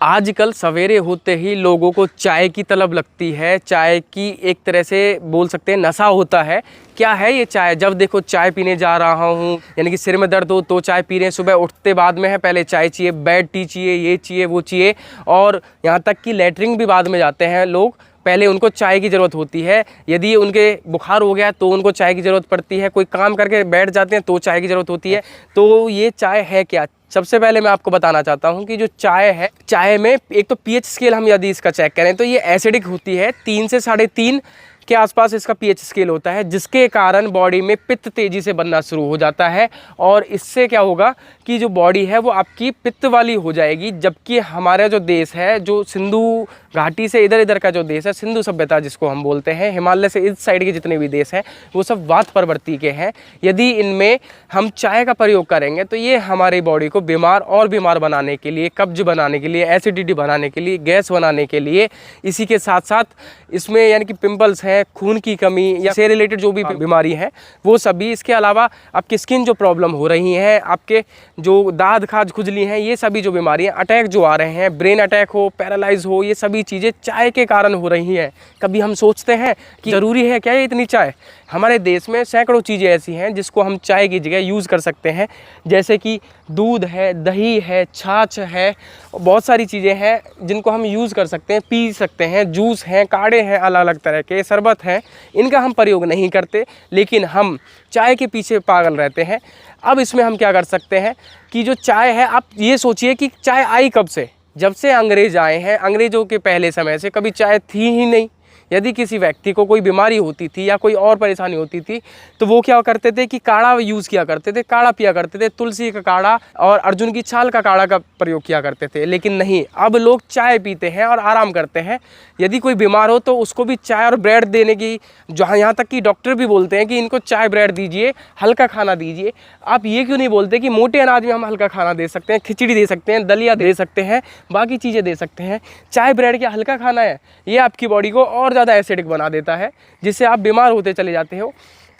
आजकल सवेरे होते ही लोगों को चाय की तलब लगती है। चाय की एक तरह से बोल सकते हैं नशा होता है। क्या है ये चाय? जब देखो चाय पीने जा रहा हूँ, यानी कि सिर में दर्द हो तो चाय पी रहे हैं, सुबह उठते बाद में है पहले चाय चाहिए, बेड टी चाहिए, ये चाहिए वो चाहिए, और यहाँ तक कि लेटरिन भी बाद में जाते हैं लोग, पहले उनको चाय की ज़रूरत होती है। यदि उनके बुखार हो गया तो उनको चाय की ज़रूरत पड़ती है, कोई काम करके बैठ जाते हैं तो चाय की ज़रूरत होती है। तो ये चाय है क्या? सबसे पहले मैं आपको बताना चाहता हूँ कि जो चाय है, चाय में एक तो पीएच स्केल हम यदि इसका चेक करें तो ये एसिडिक होती है। 3 से 3.5 के आसपास इसका पीएच स्केल होता है, जिसके कारण बॉडी में पित्त तेज़ी से बनना शुरू हो जाता है, और इससे क्या होगा कि जो बॉडी है वो आपकी पित्त वाली हो जाएगी। जबकि हमारा जो देश है, जो सिंधु घाटी से इधर इधर का जो देश है, सिंधु सभ्यता जिसको हम बोलते हैं, हिमालय से इस साइड के जितने भी देश हैं वो सब वात प्रवृत्ति के हैं। यदि इनमें हम चाय का प्रयोग करेंगे तो ये हमारी बॉडी को बीमार और बीमार बनाने के लिए, कब्ज बनाने के लिए, एसिडिटी बनाने के लिए, गैस बनाने के लिए, इसी के साथ साथ इसमें यानी कि पिंपल्स हैं, खून की कमी या से रिलेटेड जो भी बीमारी है वो सभी, इसके अलावा आपकी स्किन जो प्रॉब्लम हो रही हैं, आपके जो दाद खाज खुजली हैं, ये सभी जो बीमारियां, अटैक जो आ रहे हैं, ब्रेन अटैक हो, पैरालाइज हो, ये सभी चीज़ें चाय के कारण हो रही हैं। कभी हम सोचते हैं कि ज़रूरी है क्या ये इतनी चाय? हमारे देश में सैकड़ों चीज़ें ऐसी हैं जिसको हम चाय की जगह यूज़ कर सकते हैं, जैसे कि दूध है, दही है, छाछ है, बहुत सारी चीज़ें हैं जिनको हम यूज़ कर सकते हैं, पी सकते हैं, जूस हैं, काढ़े हैं, अलग अलग तरह के शरबत हैं। इनका हम प्रयोग नहीं करते, लेकिन हम चाय के पीछे पागल रहते हैं। अब इसमें हम क्या कर सकते हैं कि जो चाय है, आप ये सोचिए कि चाय आई कब से? जब से अंग्रेज़ आए हैं। अंग्रेज़ों के पहले समय से कभी चाय थी ही नहीं। यदि किसी व्यक्ति को कोई बीमारी होती थी या कोई और परेशानी होती थी तो वो क्या करते थे कि काढ़ा यूज़ किया करते थे, काढ़ा पिया करते थे, तुलसी का काढ़ा और अर्जुन की छाल का काढ़ा का प्रयोग किया करते थे। लेकिन नहीं, अब लोग चाय पीते हैं और आराम करते हैं। यदि कोई बीमार हो तो उसको भी चाय और ब्रेड देने की, जहाँ यहाँ तक कि डॉक्टर भी बोलते हैं कि इनको चाय ब्रेड दीजिए, हल्का खाना दीजिए। आप ये क्यों नहीं बोलते कि मोटे अनाज में हम हल्का खाना दे सकते हैं, खिचड़ी दे सकते हैं, दलिया दे सकते हैं, बाकी चीज़ें दे सकते हैं। चाय ब्रेड क्या हल्का खाना है? ये आपकी बॉडी को और ज़्यादा एसिडिक बना देता है, जिससे आप बीमार होते चले जाते हो।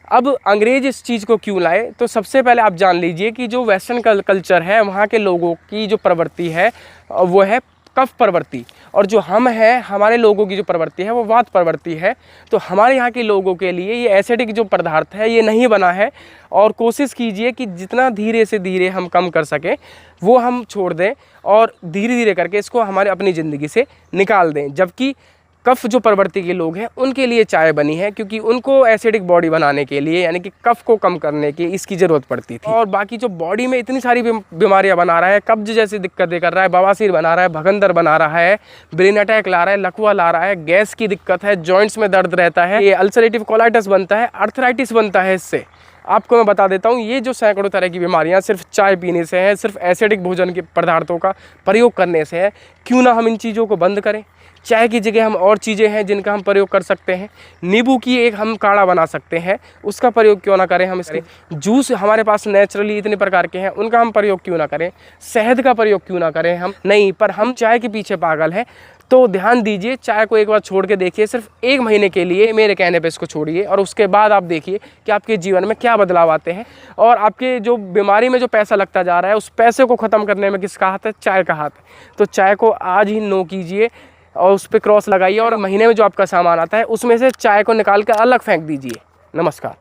अब अंग्रेज इस चीज़ को क्यों लाए? तो सबसे पहले आप जान लीजिए कि जो वेस्टर्न कल्चर है, वहाँ के लोगों की जो प्रवृत्ति है वो है कफ प्रवृत्ति, और जो हम हैं, हमारे लोगों की जो प्रवृत्ति है वो वात प्रवृत्ति है। तो हमारे यहाँ के लोगों के लिए ये एसिडिक जो पदार्थ है ये नहीं बना है, और कोशिश कीजिए कि जितना धीरे से धीरे हम कम कर सकें वो हम छोड़ दें, और धीरे धीरे करके इसको हमारे अपनी ज़िंदगी से निकाल दें। जबकि कफ जो प्रवृत्ति के लोग हैं उनके लिए चाय बनी है, क्योंकि उनको एसिडिक बॉडी बनाने के लिए, यानी कि कफ को कम करने की इसकी ज़रूरत पड़ती थी। और बाकी जो बॉडी में इतनी सारी बीमारियां बना रहा है, कब्ज जैसी दिक्कतें कर रहा है, बवासीर बना रहा है, भगंदर बना रहा है, ब्रेन अटैक ला रहा है, लकवा ला रहा है, गैस की दिक्कत है, जॉइंट्स में दर्द रहता है, ये अल्सरेटिव कोलाइटिस बनता है, आर्थराइटिस बनता है। इससे आपको मैं बता देता हूँ, ये जो सैकड़ों तरह की बीमारियाँ सिर्फ चाय पीने से है, सिर्फ एसिडिक भोजन के पदार्थों का प्रयोग करने से है। क्यों ना हम इन चीज़ों को बंद करें? चाय की जगह हम और चीज़ें हैं जिनका हम प्रयोग कर सकते हैं। नींबू की एक हम काढ़ा बना सकते हैं, उसका प्रयोग क्यों ना करें हम? इसके जूस हमारे पास नेचुरली इतने प्रकार के हैं, उनका हम प्रयोग क्यों ना करें? शहद का प्रयोग क्यों ना करें हम? नहीं, पर हम चाय के पीछे पागल हैं। तो ध्यान दीजिए, चाय को एक बार छोड़ के देखिए, सिर्फ 1 महीने के लिए मेरे कहने पे इसको छोड़िए, और उसके बाद आप देखिए कि आपके जीवन में क्या बदलाव आते हैं, और आपके जो बीमारी में जो पैसा लगता जा रहा है उस पैसे को ख़त्म करने में किसका हाथ है? चाय का हाथ है। तो चाय को आज ही नो कीजिए और उस पर क्रॉस लगाइए, और महीने में जो आपका सामान आता है उसमें से चाय को निकाल कर अलग फेंक दीजिए। नमस्कार।